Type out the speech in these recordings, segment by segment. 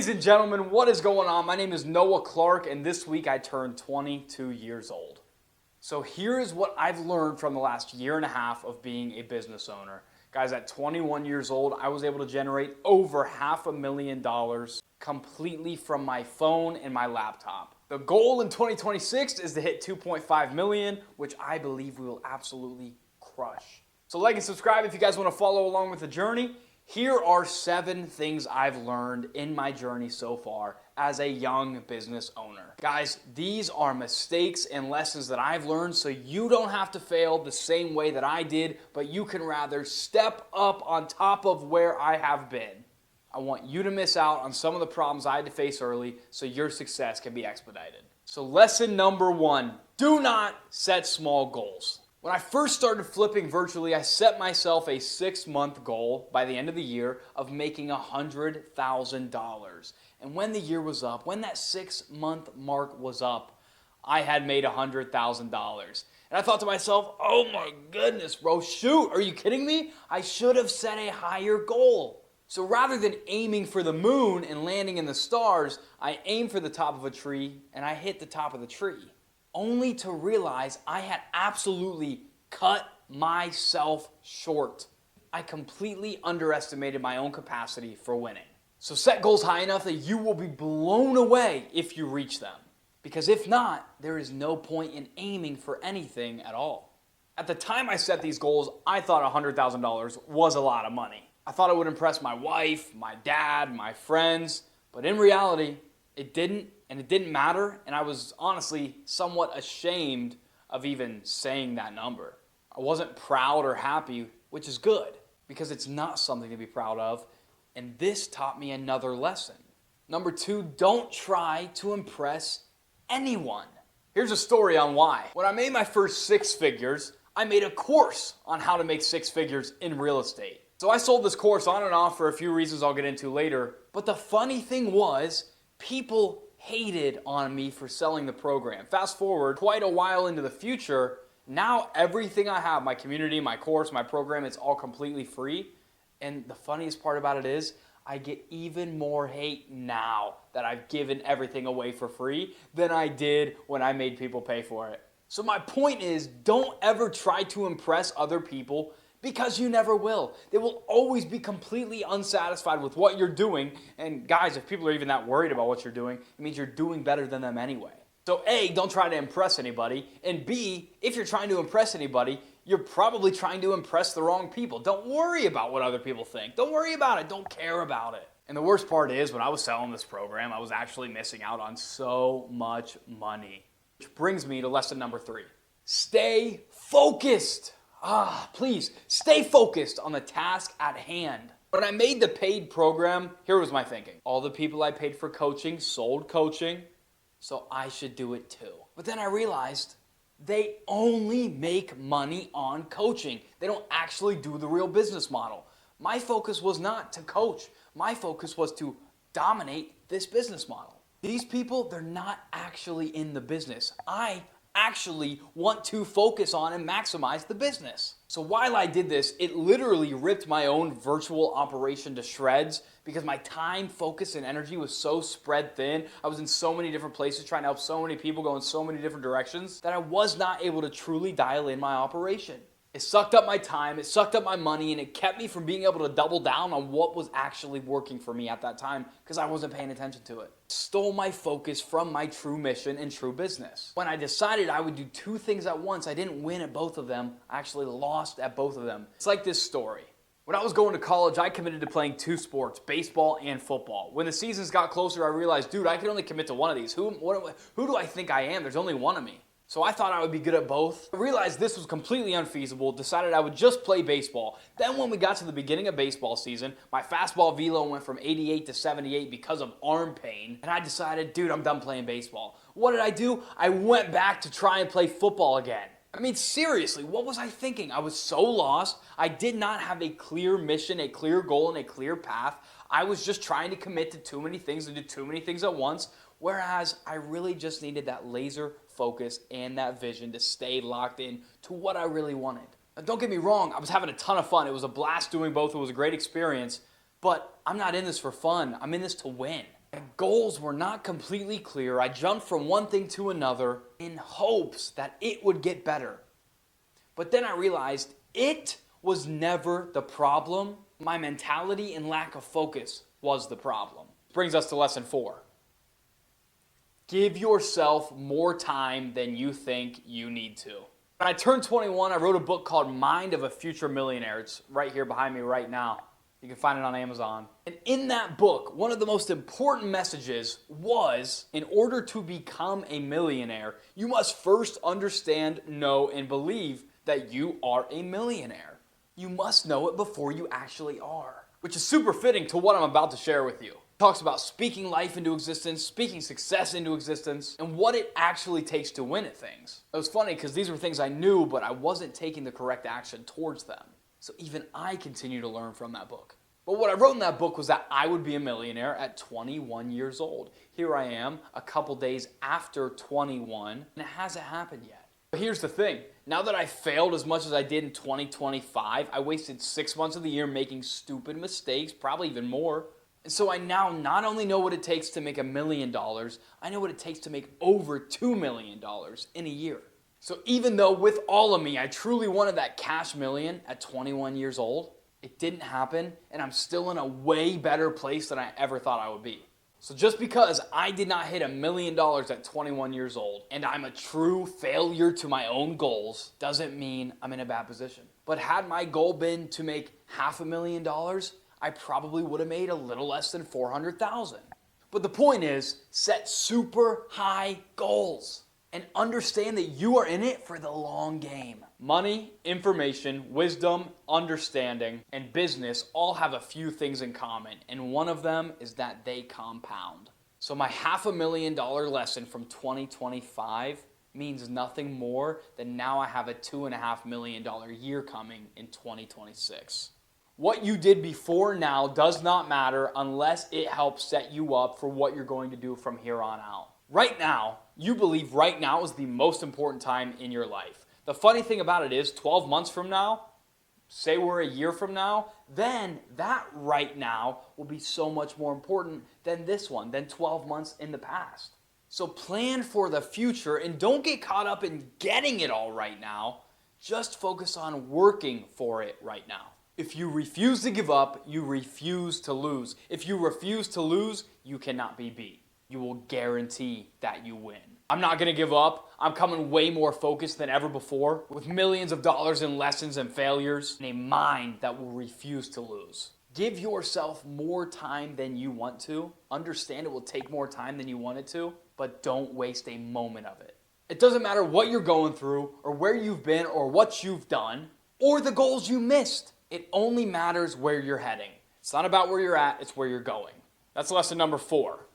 Ladies and gentlemen, what is going on? My name is Noah Clark, and this week I turned 22 years old. So here is what I've learned from the last year and a half of being a business owner. Guys, at 21 years old, I was able to generate over $500,000 completely from my phone and my laptop. The goal in 2026 is to hit 2.5 million, which I believe we will absolutely crush. So like and subscribe if you guys want to follow along with the journey. Here are 7 things I've learned in my journey so far as a young business owner. Guys, these are mistakes and lessons that I've learned so you don't have to fail the same way that I did, but you can rather step up on top of where I have been. I want you to miss out on some of the problems I had to face early so your success can be expedited. So lesson number 1, do not set small goals. When I first started flipping virtually, I set myself a 6-month goal by the end of the year of making $100,000. And when the year was up, when that 6-month mark was up, I had made $100,000. And I thought to myself, oh my goodness, bro, shoot, are you kidding me? I should have set a higher goal. So rather than aiming for the moon and landing in the stars, I aimed for the top of a tree and I hit the top of the tree. Only to realize I had absolutely cut myself short. I completely underestimated my own capacity for winning. So set goals high enough that you will be blown away if you reach them. Because if not, there is no point in aiming for anything at all. At the time I set these goals, I thought $100,000 was a lot of money. I thought it would impress my wife, my dad, my friends, but in reality, it didn't. And it didn't matter, and I was honestly somewhat ashamed of even saying that number. I wasn't proud or happy, which is good, because it's not something to be proud of, and this taught me another lesson. Number 2, don't try to impress anyone. Here's a story on why. When I made my first 6 figures, I made a course on how to make 6 figures in real estate. So I sold this course on and off for a few reasons I'll get into later, but the funny thing was, people hated on me for selling the program. Fast forward quite a while into the future, now everything I have, my community, my course, my program, it's all completely free. And the funniest part about it is, I get even more hate now that I've given everything away for free than I did when I made people pay for it. So my point is, don't ever try to impress other people because you never will. They will always be completely unsatisfied with what you're doing. And guys, if people are even that worried about what you're doing, it means you're doing better than them anyway. So A, don't try to impress anybody. And B, if you're trying to impress anybody, you're probably trying to impress the wrong people. Don't worry about what other people think. Don't worry about it. Don't care about it. And the worst part is, when I was selling this program, I was actually missing out on so much money. Which brings me to lesson number 3. Stay focused. Please, stay focused on the task at hand. When I made the paid program, here was my thinking. All the people I paid for coaching sold coaching, so I should do it too. But then I realized they only make money on coaching. They don't actually do the real business model. My focus was not to coach. My focus was to dominate this business model. These people, they're not actually in the business. I actually want to focus on and maximize the business. So while I did this, it literally ripped my own virtual operation to shreds because my time, focus, and energy was so spread thin. I was in so many different places trying to help so many people go in so many different directions that I was not able to truly dial in my operation. It sucked up my time, it sucked up my money, and it kept me from being able to double down on what was actually working for me at that time because I wasn't paying attention to it. It stole my focus from my true mission and true business. When I decided I would do 2 things at once, I didn't win at both of them. I actually lost at both of them. It's like this story. When I was going to college, I committed to playing 2 sports, baseball and football. When the seasons got closer, I realized, dude, I can only commit to one of these. Who do I think I am? There's only one of me. So I thought I would be good at both. I realized this was completely unfeasible, decided I would just play baseball. Then when we got to the beginning of baseball season, my fastball velo went from 88 to 78 because of arm pain. And I decided, dude, I'm done playing baseball. What did I do? I went back to try and play football again. I mean, seriously, what was I thinking? I was so lost. I did not have a clear mission, a clear goal, and a clear path. I was just trying to commit to too many things and do too many things at once, whereas I really just needed that laser focus and that vision to stay locked in to what I really wanted. Now, don't get me wrong, I was having a ton of fun. It was a blast doing both. It was a great experience, but I'm not in this for fun. I'm in this to win. My goals were not completely clear. I jumped from one thing to another in hopes that it would get better. But then I realized it was never the problem. My mentality and lack of focus was the problem. Brings us to lesson 4. Give yourself more time than you think you need to. When I turned 21, I wrote a book called Mind of a Future Millionaire. It's right here behind me right now. You can find it on Amazon. And in that book, one of the most important messages was, in order to become a millionaire, you must first understand, know, and believe that you are a millionaire. You must know it before you actually are, which is super fitting to what I'm about to share with you. It talks about speaking life into existence, speaking success into existence, and what it actually takes to win at things. It was funny because these were things I knew, but I wasn't taking the correct action towards them. So even I continue to learn from that book. But what I wrote in that book was that I would be a millionaire at 21 years old. Here I am, a couple days after 21, and it hasn't happened yet. But here's the thing. Now that I failed as much as I did in 2025, I wasted 6 months of the year making stupid mistakes, probably even more. And so I now not only know what it takes to make $1 million, I know what it takes to make over $2 million in a year. So even though with all of me, I truly wanted that cash million at 21 years old, it didn't happen, and I'm still in a way better place than I ever thought I would be. So just because I did not hit $1 million at 21 years old, and I'm a true failure to my own goals, doesn't mean I'm in a bad position. But had my goal been to make $500,000, I probably would have made a little less than $400,000. But the point is, set super high goals and understand that you are in it for the long game. Money, information, wisdom, understanding, and business all have a few things in common, and one of them is that they compound. So my $500,000 lesson from 2025 means nothing more than now I have a $2.5 million year coming in 2026. What you did before now does not matter unless it helps set you up for what you're going to do from here on out. Right now, you believe right now is the most important time in your life. The funny thing about it is 12 months from now, say we're a year from now, then that right now will be so much more important than this one, than 12 months in the past. So plan for the future and don't get caught up in getting it all right now. Just focus on working for it right now. If you refuse to give up, you refuse to lose. If you refuse to lose, you cannot be beat. You will guarantee that you win. I'm not gonna give up. I'm coming way more focused than ever before, with millions of dollars in lessons and failures, and a mind that will refuse to lose. Give yourself more time than you want to. Understand it will take more time than you want it to, but don't waste a moment of it. It doesn't matter what you're going through, or where you've been, or what you've done, or the goals you missed. It only matters where you're heading. It's not about where you're at, it's where you're going. That's lesson number 4.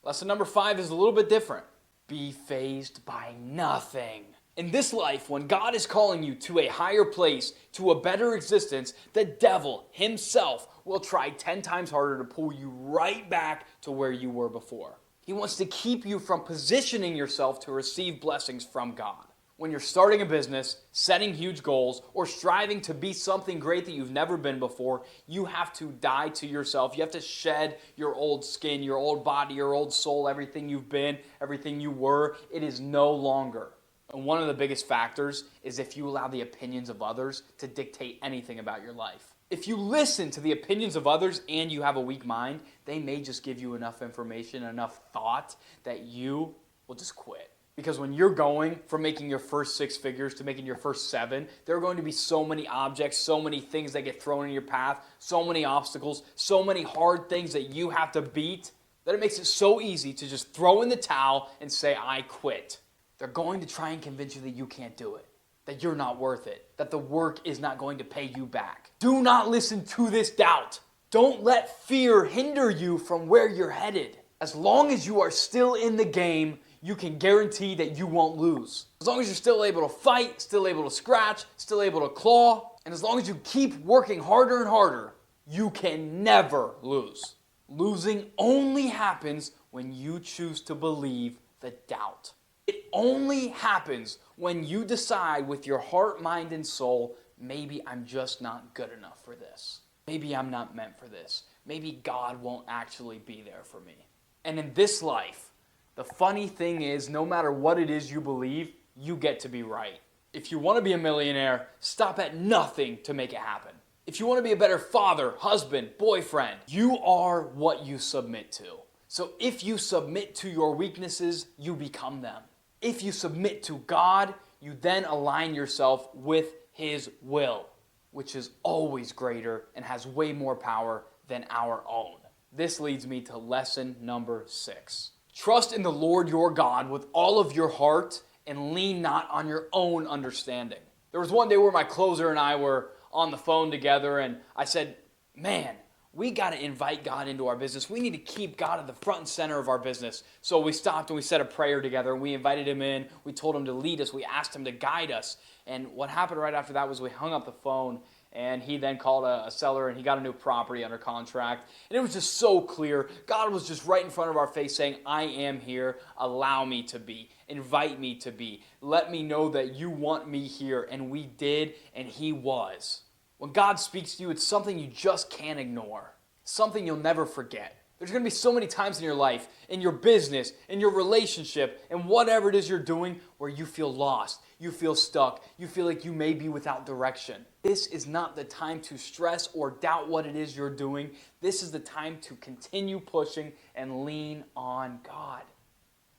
Lesson number 5 is a little bit different. Be fazed by nothing. In this life, when God is calling you to a higher place, to a better existence, the devil himself will try 10 times harder to pull you right back to where you were before. He wants to keep you from positioning yourself to receive blessings from God. When you're starting a business, setting huge goals, or striving to be something great that you've never been before, you have to die to yourself. You have to shed your old skin, your old body, your old soul, everything you've been, everything you were. It is no longer. And one of the biggest factors is if you allow the opinions of others to dictate anything about your life. If you listen to the opinions of others and you have a weak mind, they may just give you enough information, enough thought that you will just quit. Because when you're going from making your first 6 figures to making your first 7, there are going to be so many objects, so many things that get thrown in your path, so many obstacles, so many hard things that you have to beat, that it makes it so easy to just throw in the towel and say, I quit. They're going to try and convince you that you can't do it, that you're not worth it, that the work is not going to pay you back. Do not listen to this doubt. Don't let fear hinder you from where you're headed. As long as you are still in the game, you can guarantee that you won't lose. As long as you're still able to fight, still able to scratch, still able to claw, and as long as you keep working harder and harder, you can never lose. Losing only happens when you choose to believe the doubt. It only happens when you decide with your heart, mind, and soul, maybe I'm just not good enough for this. Maybe I'm not meant for this. Maybe God won't actually be there for me. And in this life, the funny thing is, no matter what it is you believe, you get to be right. If you want to be a millionaire, stop at nothing to make it happen. If you want to be a better father, husband, boyfriend, you are what you submit to. So if you submit to your weaknesses, you become them. If you submit to God, you then align yourself with His will, which is always greater and has way more power than our own. This leads me to lesson number 6. Trust in the Lord your God with all of your heart and lean not on your own understanding. There was one day where my closer and I were on the phone together, and I said, man, we got to invite God into our business. We need to keep God at the front and center of our business. So we stopped and we said a prayer together, and we invited Him in. We told Him to lead us. We asked Him to guide us. And what happened right after that was we hung up the phone, and he then called a seller, and he got a new property under contract. And it was just so clear. God was just right in front of our face saying, I am here. Allow me to be. Invite me to be. Let me know that you want me here. And we did, and He was. When God speaks to you, it's something you just can't ignore. Something you'll never forget. There's going to be so many times in your life, in your business, in your relationship, and whatever it is you're doing where you feel lost, you feel stuck, you feel like you may be without direction. This is not the time to stress or doubt what it is you're doing. This is the time to continue pushing and lean on God.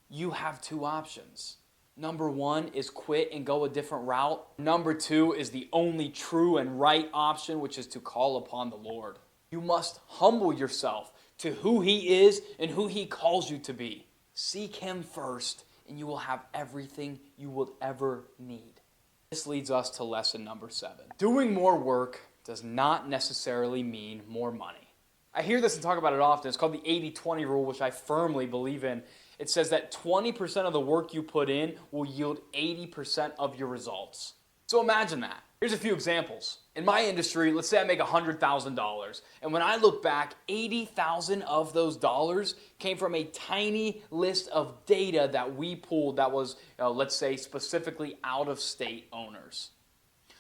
You have 2 options. Number 1 is quit and go a different route. Number 2 is the only true and right option, which is to call upon the Lord. You must humble yourself to who He is and who He calls you to be. Seek Him first, and you will have everything you will ever need. This leads us to lesson number 7. Doing more work does not necessarily mean more money. I hear this and talk about it often. It's called the 80-20 rule, which I firmly believe in. It says that 20% of the work you put in will yield 80% of your results. So imagine that. Here's a few examples. In my industry, let's say I make $100,000. And when I look back, 80,000 of those dollars came from a tiny list of data that we pulled that was, let's say, specifically out-of-state owners.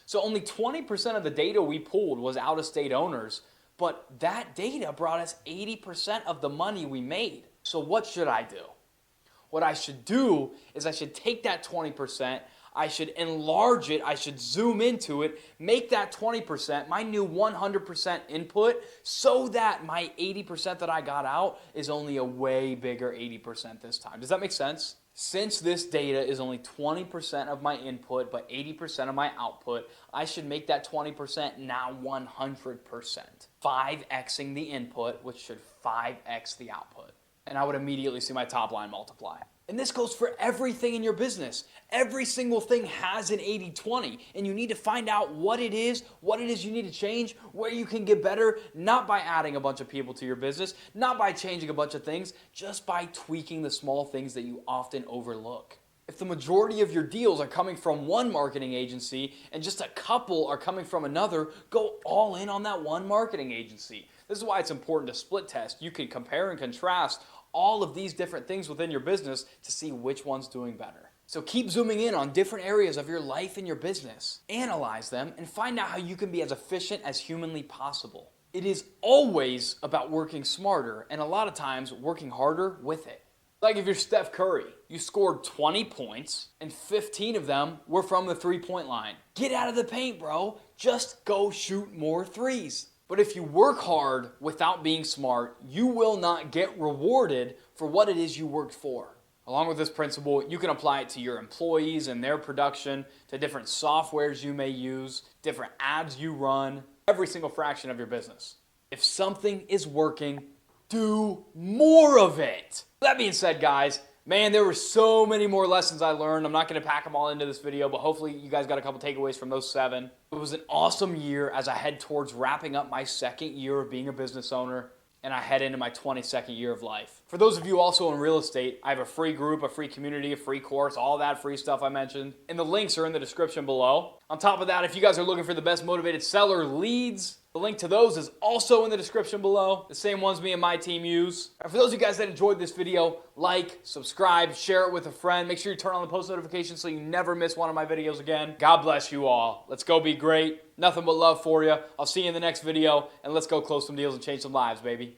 So only 20% of the data we pulled was out-of-state owners, but that data brought us 80% of the money we made. So what should I do? What I should do is I should take that 20%, I should enlarge it, I should zoom into it, make that 20% my new 100% input so that my 80% that I got out is only a way bigger 80% this time. Does that make sense? Since this data is only 20% of my input but 80% of my output, I should make that 20% now 100%. 5xing the input, which should 5x the output. And I would immediately see my top line multiply. And this goes for everything in your business. Every single thing has an 80-20, and you need to find out what it is you need to change, where you can get better, not by adding a bunch of people to your business, not by changing a bunch of things, just by tweaking the small things that you often overlook. If the majority of your deals are coming from one marketing agency and just a couple are coming from another, go all in on that one marketing agency. This is why it's important to split test. You can compare and contrast all of these different things within your business to see which one's doing better. So keep zooming in on different areas of your life and your business. Analyze them and find out how you can be as efficient as humanly possible. It is always about working smarter and a lot of times working harder with it. Like if you're Steph Curry, you scored 20 points and 15 of them were from the 3-point line. Get out of the paint, bro. Just go shoot more threes. But if you work hard without being smart, you will not get rewarded for what it is you worked for. Along with this principle, you can apply it to your employees and their production, to different softwares you may use, different ads you run, every single fraction of your business. If something is working, do more of it. That being said, guys, man, there were so many more lessons I learned. I'm not going to pack them all into this video, but hopefully you guys got a couple takeaways from those 7. It was an awesome year as I head towards wrapping up my 2nd year of being a business owner, and I head into my 22nd year of life. For those of you also in real estate, I have a free group, a free community, a free course, all that free stuff I mentioned. And the links are in the description below. On top of that, if you guys are looking for the best motivated seller leads, the link to those is also in the description below. The same ones me and my team use. And for those of you guys that enjoyed this video, like, subscribe, share it with a friend. Make sure you turn on the post notifications so you never miss one of my videos again. God bless you all. Let's go be great. Nothing but love for you. I'll see you in the next video, and let's go close some deals and change some lives, baby.